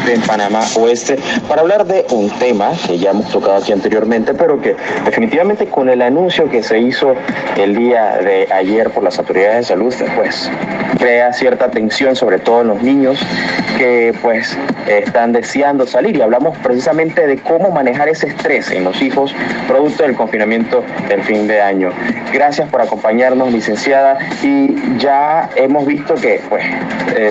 en Panamá Oeste para hablar de un tema que ya hemos tocado aquí anteriormente, pero que definitivamente con el anuncio que se hizo el día de ayer por las autoridades de salud, pues crea cierta tensión, sobre todo en los niños que pues están deseando salir, y hablamos precisamente de cómo manejar ese estrés en los hijos producto del confinamiento del fin de año. Gracias por acompañarnos, licenciada, y ya hemos visto que pues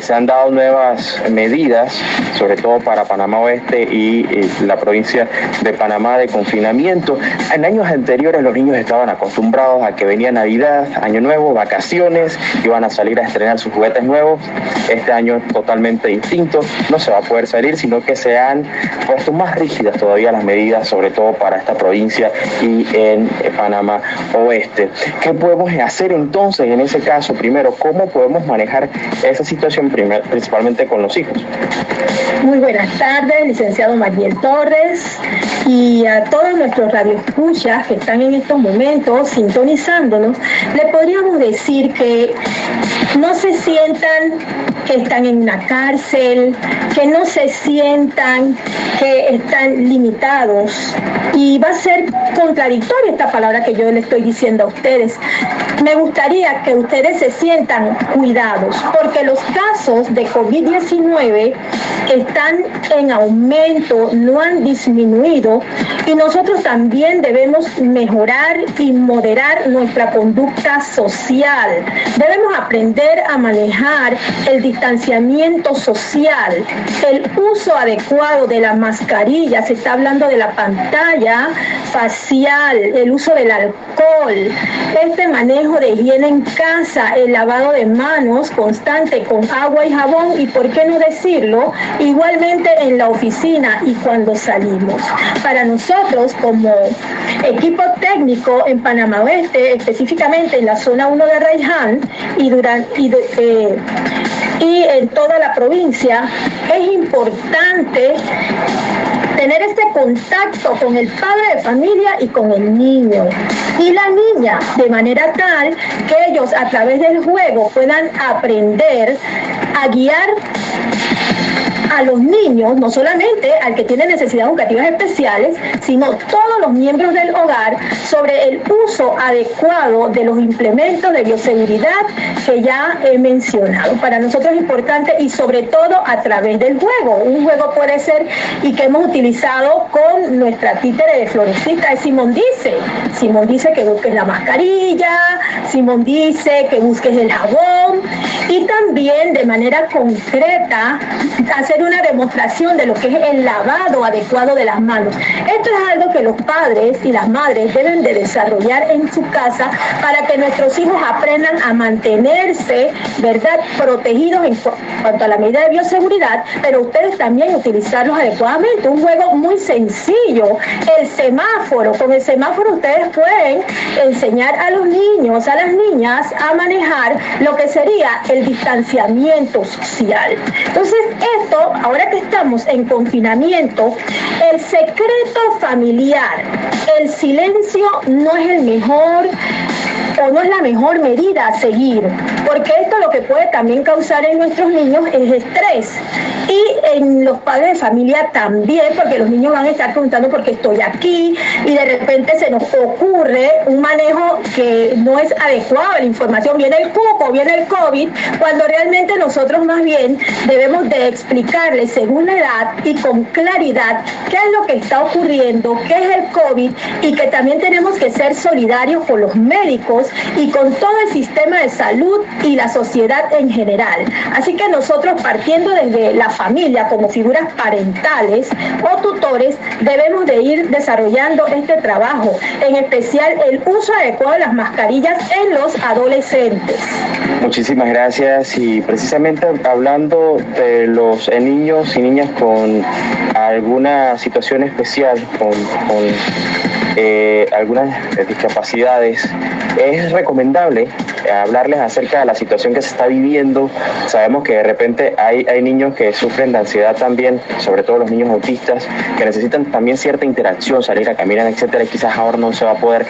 se han dado nuevas medidas, sobre todo para Panamá Oeste y la provincia de Panamá, de confinamiento. En años anteriores los niños estaban acostumbrados a que venía Navidad, Año Nuevo, vacaciones, iban a salir a estrenar sus juguetes nuevos. Este año es totalmente distinto, no se va a poder salir, sino que se han puesto más rígidas todavía las medidas, sobre todo para esta provincia y en Panamá Oeste. ¿Qué podemos hacer entonces en ese caso? Primero, ¿cómo podemos manejar esa situación principalmente con los hijos? Muy buenas tardes, licenciado Mariel Torres, y a todos nuestros radioescuchas que están en estos momentos sintonizándonos. Le podríamos decir que no se sientan que están en una cárcel, que no se sientan que están limitados. Y va a ser contradictoria esta palabra que yo le estoy diciendo a ustedes. Me gustaría que ustedes se sientan cuidados, porque los casos de COVID-19 están en aumento, no han disminuido, y nosotros también debemos mejorar y moderar nuestra conducta social. Debemos aprender a manejar el distanciamiento social, el uso adecuado de la mascarilla, se está hablando de la pantalla facial, el uso del alcohol, este manejo de higiene en casa, el lavado de manos constante con agua y jabón, y por qué no decirlo, igualmente en la oficina y cuando salimos. Para nosotros como equipo técnico en Panamá Oeste, específicamente en la zona 1 de Raiján y en toda la provincia, es importante tener este contacto con el padre de familia y con el niño y la niña, de manera tal que ellos a través del juego puedan aprender a guiar a los niños, no solamente al que tiene necesidades educativas especiales, sino todos los miembros del hogar, sobre el uso adecuado de los implementos de bioseguridad que ya he mencionado. Para nosotros es importante, y sobre todo a través del juego. Un juego puede ser, y que hemos utilizado con nuestra títere de florecita, es Simón dice. Simón dice que busques la mascarilla, Simón dice que busques el jabón, y también de manera concreta hacer una demostración de lo que es el lavado adecuado de las manos. Esto es algo que los padres y las madres deben de desarrollar en su casa para que nuestros hijos aprendan a mantenerse, ¿verdad?, protegidos en cuanto a la medida de bioseguridad, pero ustedes también utilizarlos adecuadamente. Un juego muy sencillo, el semáforo. Con el semáforo ustedes pueden enseñar a los niños, a las niñas, a manejar lo que sería el distanciamiento social. Entonces, esto, ahora que estamos en confinamiento, el secreto familiar, el silencio no es el mejor o no es la mejor medida a seguir, porque esto lo que puede también causar en nuestros niños es estrés, y en los padres de familia también, porque los niños van a estar preguntando por qué estoy aquí, y de repente se nos ocurre un manejo que no es adecuado a la información, viene el cuco, viene el COVID, cuando realmente nosotros más bien debemos de explicarles según la edad y con claridad qué es lo que está ocurriendo, qué es el COVID, y que también tenemos que ser solidarios con los médicos y con todo el sistema de salud y la sociedad en general. Así que nosotros, partiendo desde la familia como figuras parentales o tutores, debemos de ir desarrollando este trabajo, en especial el uso adecuado de las mascarillas en los adolescentes. Muchísimas gracias, y precisamente hablando de los niños y niñas con alguna situación especial, con algunas discapacidades, es recomendable hablarles acerca de la situación que se está viviendo. Sabemos que de repente hay niños que sufren de ansiedad también, sobre todo los niños autistas, que necesitan también cierta interacción, salir a caminar, etcétera, y quizás ahora no se va a poder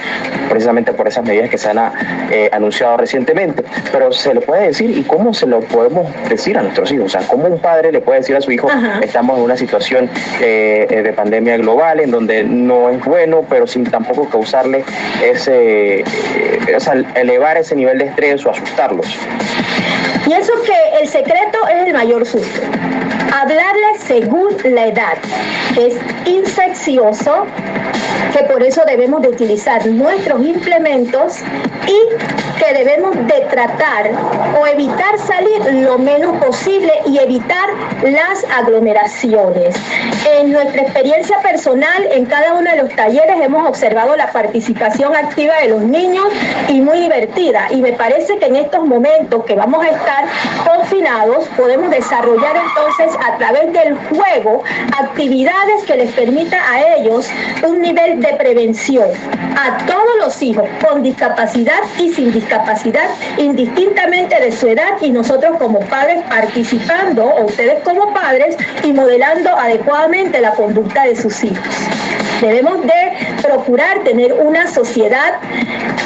precisamente por esas medidas que se han anunciado recientemente. Pero se le puede decir, ¿y cómo se lo podemos decir a nuestros hijos? O sea, ¿cómo un padre le puede decir a su hijo, estamos en una situación de pandemia global en donde no es bueno, pero sin tampoco causarle elevar ese nivel de estrés o asustarlos? Pienso que el secreto es el mayor susto. Hablarle según la edad, que es infeccioso, que por eso debemos de utilizar nuestros implementos y que debemos de tratar o evitar salir lo menos posible y evitar las aglomeraciones. En nuestra experiencia personal, en cada uno de los talleres hemos observado la participación activa de los niños y muy divertida. Y me parece que en estos momentos que vamos a estar confinados, podemos desarrollar entonces a través del juego actividades que les permita a ellos un nivel de prevención a todos los hijos con discapacidad y sin discapacidad, indistintamente de su edad, y nosotros como padres participando, o ustedes como padres, y modelando adecuadamente la conducta de sus hijos. Debemos de procurar tener una sociedad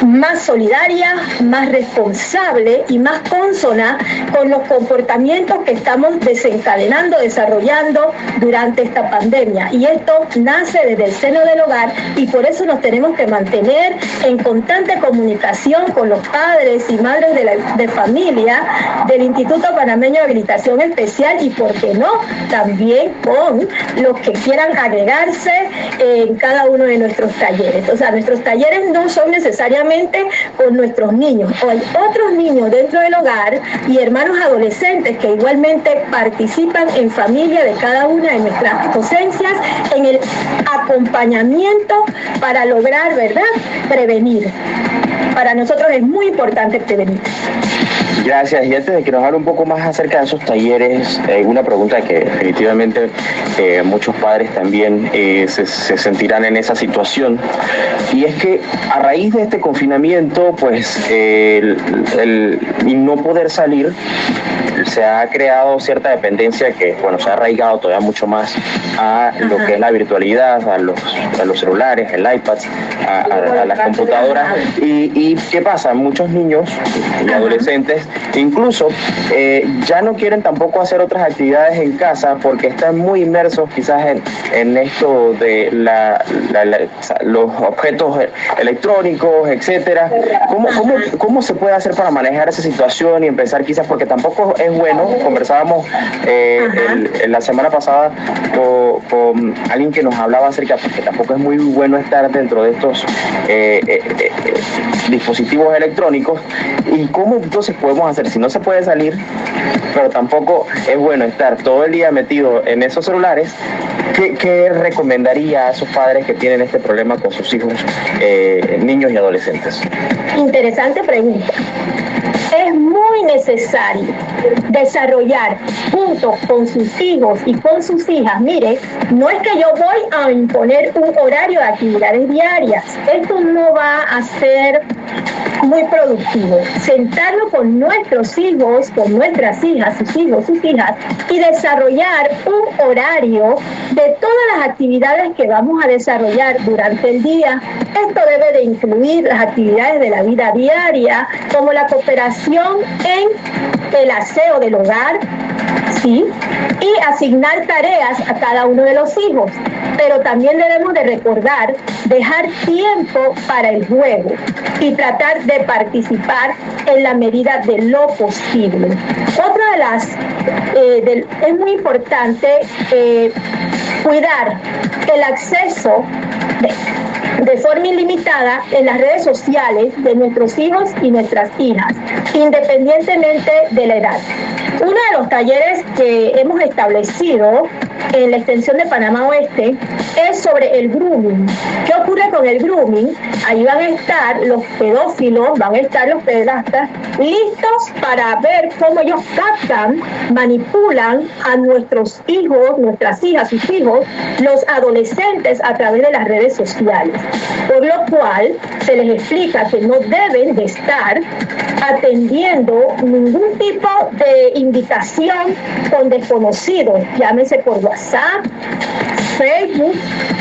más solidaria, más responsable y más consona con los comportamientos que estamos desencadenando, desarrollando durante esta pandemia. Y esto nace desde el seno del hogar, y por eso nos tenemos que mantener en constante comunicación con los padres y madres de familia del Instituto Panameño de Habilitación Especial, y por qué no, también con los que quieran agregarse en cada uno de nuestros talleres. O sea, nuestros talleres no son necesariamente con nuestros niños, o hay otros niños dentro del hogar y hermanos adolescentes que igualmente participan en familia de cada una de nuestras docencias en el acompañamiento para lograr, ¿verdad?, prevenir. Para nosotros es muy importante prevenir. Gracias. Y antes de que nos hable un poco más acerca de esos talleres, una pregunta que definitivamente muchos padres también se sentirán en esa situación, y es que a raíz de este confinamiento, pues el no poder salir, se ha creado cierta dependencia que, bueno, se ha arraigado todavía mucho más a lo que es la virtualidad, a los celulares, el iPad, a las computadoras. ¿Y qué pasa? Muchos niños y adolescentes incluso ya no quieren tampoco hacer otras actividades en casa porque están muy inmersos quizás en esto de los objetos electrónicos, etcétera. ¿Cómo se puede hacer para manejar esa situación y empezar quizás, porque tampoco es bueno? Conversábamos la semana pasada con alguien que nos hablaba acerca de que tampoco es muy bueno estar dentro de estos dispositivos electrónicos, y cómo entonces podemos hacer si no se puede salir, pero tampoco es bueno estar todo el día metido en esos celulares. ¿Qué recomendaría a esos padres que tienen este problema con sus hijos, niños y adolescentes? Interesante pregunta. Es muy necesario desarrollar junto con sus hijos y con sus hijas. Mire, no es que yo voy a imponer un horario de actividades diarias. Esto no va a ser muy productivo. Sentarlo con nuestros hijos, con nuestras hijas, sus hijos, sus hijas, y desarrollar un horario de todas las actividades que vamos a desarrollar durante el día. Esto debe de incluir las actividades de la vida diaria, como la cooperación en el aseo del hogar, ¿sí?, y asignar tareas a cada uno de los hijos. Pero también debemos de recordar dejar tiempo para el juego y tratar de participar en la medida de lo posible. Otra de las, es muy importante cuidar el acceso de forma ilimitada en las redes sociales de nuestros hijos y nuestras hijas, independientemente de la edad. Uno de los talleres que hemos establecido en la extensión de Panamá Oeste es sobre el grooming. ¿Qué ocurre con el grooming? Ahí van a estar los pedófilos, van a estar los pederastas listos para ver cómo ellos captan, manipulan a nuestros hijos, nuestras hijas, sus hijos, los adolescentes a través de las redes sociales. Por lo cual se les explica que no deben de estar atendiendo ningún tipo de invitación con desconocidos, llámese por WhatsApp, Facebook,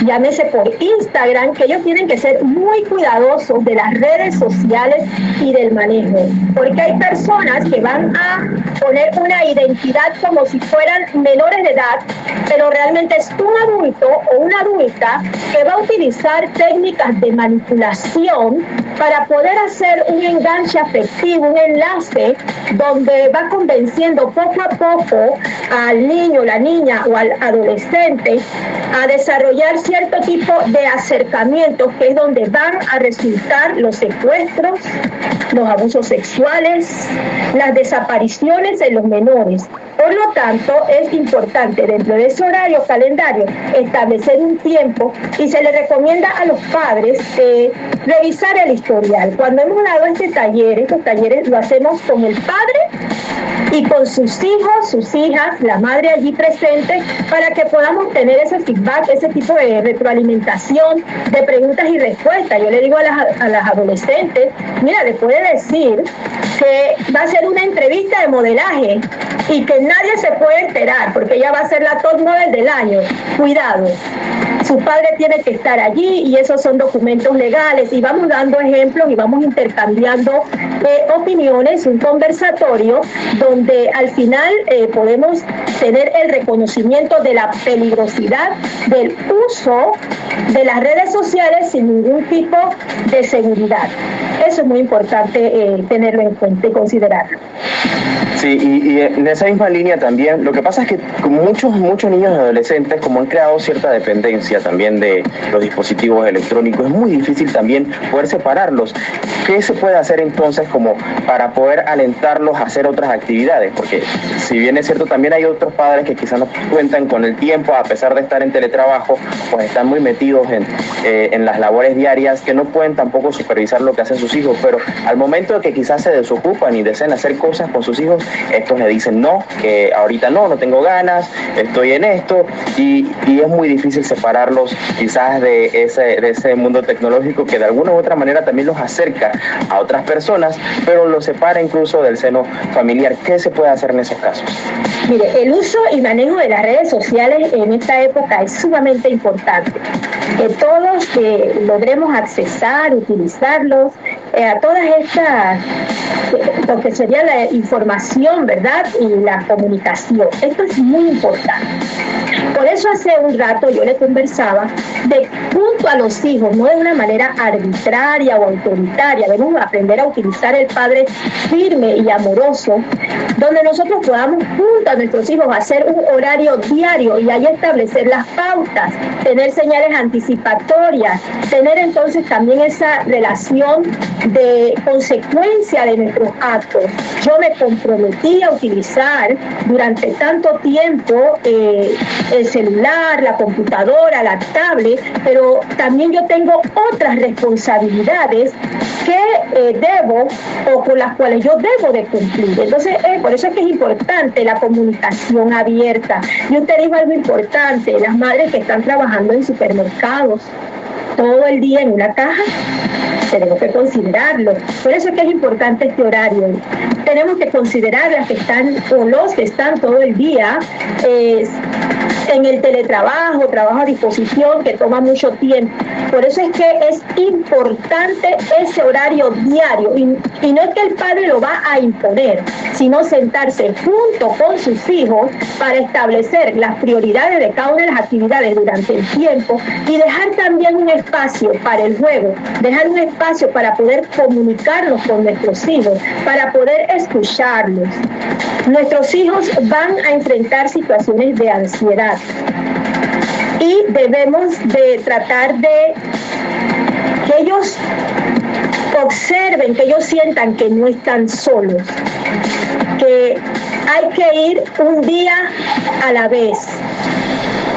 llámese por Instagram, que ellos tienen que ser muy cuidadosos de las redes sociales y del manejo, porque hay personas que van a poner una identidad como si fueran menores de edad, pero realmente es un adulto o una adulta que va a utilizar técnicas de manipulación para poder hacer un enganche afectivo, un enlace donde va convenciendo poco a poco al niño, la niña o al adolescente a desarrollar cierto tipo de acercamientos, que es donde van a resultar los secuestros, los abusos sexuales, las desapariciones en los menores. Por lo tanto, es importante dentro de ese horario calendario establecer un tiempo y se le recomienda a los padres revisar el historial. Cuando hemos dado estos talleres lo hacemos con el padre y con sus hijos, sus hijas, la madre allí presente, para que podamos tener ese feedback, ese tipo de retroalimentación, de preguntas y respuestas. Yo le digo a las adolescentes, mira, le puede decir que va a ser una entrevista de modelaje y que nadie se puede enterar, porque ella va a ser la top model del año. Cuidado. Su padre tiene que estar allí y esos son documentos legales, y vamos dando ejemplos y vamos intercambiando opiniones, un conversatorio donde al final podemos tener el reconocimiento de la peligrosidad del uso de las redes sociales sin ningún tipo de seguridad. Eso es muy importante tenerlo en cuenta y considerarlo. Sí, y en esa misma línea también, lo que pasa es que muchos niños y adolescentes, como han creado cierta dependencia también de los dispositivos electrónicos, es muy difícil también poder separarlos. ¿Qué se puede hacer entonces como para poder alentarlos a hacer otras actividades? Porque si bien es cierto, también hay otros padres que quizás no cuentan con el tiempo, a pesar de estar en teletrabajo, pues están muy metidos en las labores diarias, que no pueden tampoco supervisar lo que hacen sus hijos, pero al momento de que quizás se desocupan y desean hacer cosas con sus hijos, estos le dicen no, que ahorita no tengo ganas, estoy en esto, y es muy difícil separarlos quizás de ese mundo tecnológico que de alguna u otra manera también los acerca a otras personas, pero los separa incluso del seno familiar. ¿Qué se puede hacer en esos casos? Mire, el uso y manejo de las redes sociales en esta época es sumamente importante. Que todos logremos accesar, utilizarlos, a todas estas, lo que sería la información, ¿verdad? Y la comunicación. Esto es muy importante. Por eso hace un rato yo le conversaba de junto a los hijos, no de una manera arbitraria o autoritaria, debemos aprender a utilizar el padre firme y amoroso, donde nosotros podamos junto a nuestros hijos hacer un horario diario y ahí establecer las pautas, tener señales anticipatorias, tener entonces también esa relación de consecuencia de nuestros actos. Yo me comprometí a utilizar durante tanto tiempo el celular, la computadora, la tablet, pero también yo tengo otras responsabilidades que debo o con las cuales yo debo de cumplir. Entonces, por eso es que es importante la comunicación abierta. Y usted dijo algo importante, las madres que están trabajando en supermercados todo el día en una caja, tenemos que considerarlo. Por eso es que es importante este horario. Tenemos que considerar las que están o los que están todo el día en el teletrabajo, trabajo a disposición, que toma mucho tiempo. Por eso es que es importante ese horario diario, y no es que el padre lo va a imponer, sino sentarse junto con sus hijos para establecer las prioridades de cada una de las actividades durante el tiempo y dejar también un espacio para el juego, dejar un espacio para poder comunicarnos con nuestros hijos, para poder escucharlos. Nuestros hijos van a enfrentar situaciones de ansiedad y debemos de tratar de que ellos observen, que ellos sientan que no están solos, que hay que ir un día a la vez,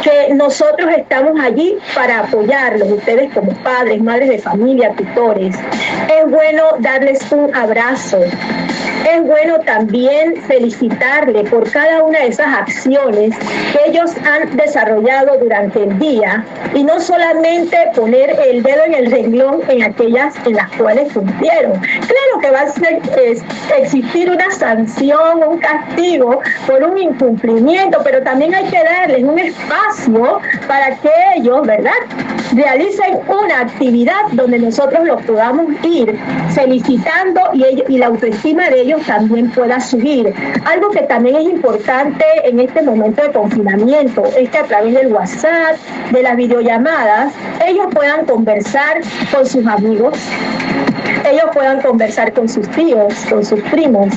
que nosotros estamos allí para apoyarlos, ustedes como padres, madres de familia, tutores. Es bueno darles un abrazo. Es bueno también felicitarle por cada una de esas acciones que ellos han desarrollado durante el día y no solamente poner el dedo en el renglón en aquellas en las cuales cumplieron. Claro que va a existir una sanción, un castigo por un incumplimiento, pero también hay que darles un espacio para que ellos, ¿verdad?, realicen una actividad donde nosotros los podamos ir felicitando y la autoestima de ellos también pueda subir. Algo que también es importante en este momento de confinamiento es que a través del WhatsApp, de las videollamadas, ellos puedan conversar con sus amigos, ellos puedan conversar con sus tíos, con sus primos,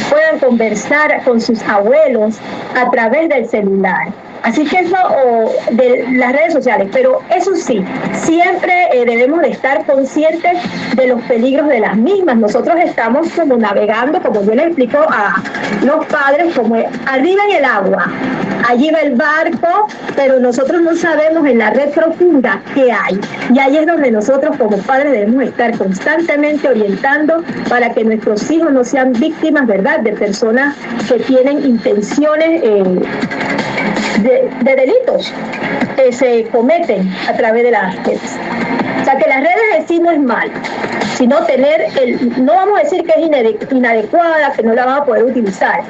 puedan conversar con sus abuelos a través del celular. Así que eso de las redes sociales, pero eso sí, siempre debemos de estar conscientes de los peligros de las mismas. Nosotros estamos como navegando, como yo les explico a los padres, como arriba en el agua. Allí va el barco, pero nosotros no sabemos en la red profunda qué hay. Y ahí es donde nosotros como padres debemos estar constantemente orientando para que nuestros hijos no sean víctimas, ¿verdad?, de personas que tienen intenciones de delitos que se cometen a través de las redes. O sea, que las redes en sí no es mal, sino no vamos a decir que es inadecuada, que no la van a poder utilizar,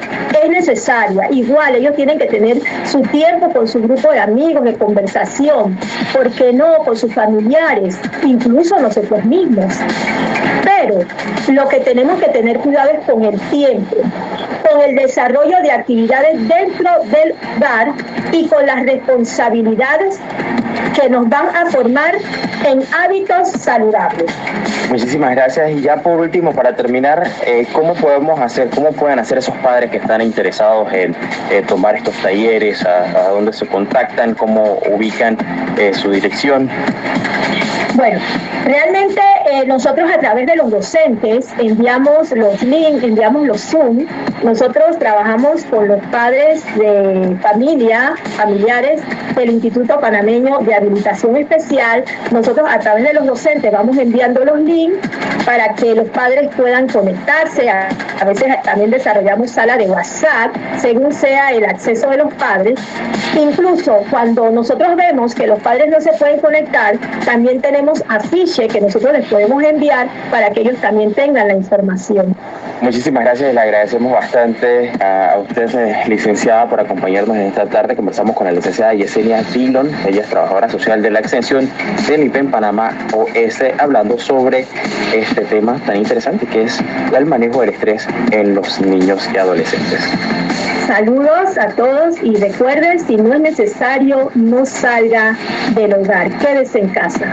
es necesaria. Igual ellos tienen que tener su tiempo con su grupo de amigos, de conversación, ¿por qué no?, con sus familiares, incluso nosotros mismos. Pero lo que tenemos que tener cuidado es con el tiempo, con el desarrollo de actividades dentro del hogar y con las responsabilidades que nos van a formar en hábitos saludables. Muchísimas gracias. Y ya por último, para terminar, ¿cómo pueden hacer esos padres que están interesados en tomar estos talleres? ¿A dónde se contactan? ¿Cómo ubican su dirección? Bueno, realmente nosotros a través de los docentes enviamos los links, enviamos los Zoom. Nosotros trabajamos con los padres de familiares del Instituto Panameño de Habilitación Especial. Nosotros a través de los docentes vamos enviando los links para que los padres puedan conectarse. A veces también desarrollamos sala de WhatsApp, según sea el acceso de los padres. Incluso cuando nosotros vemos que los padres no se pueden conectar, también tenemos afiche que nosotros les podemos enviar para que ellos también tengan la información. Muchísimas gracias, le agradecemos bastante a usted, licenciada, por acompañarnos en esta tarde. Conversamos con la licenciada Yesenia Dillon, ella es trabajadora social de la extensión del IPEN Panamá Oeste, hablando sobre este tema tan interesante que es el manejo del estrés en los niños y adolescentes. Saludos a todos y recuerden, si no es necesario, no salga del hogar, quédese en casa.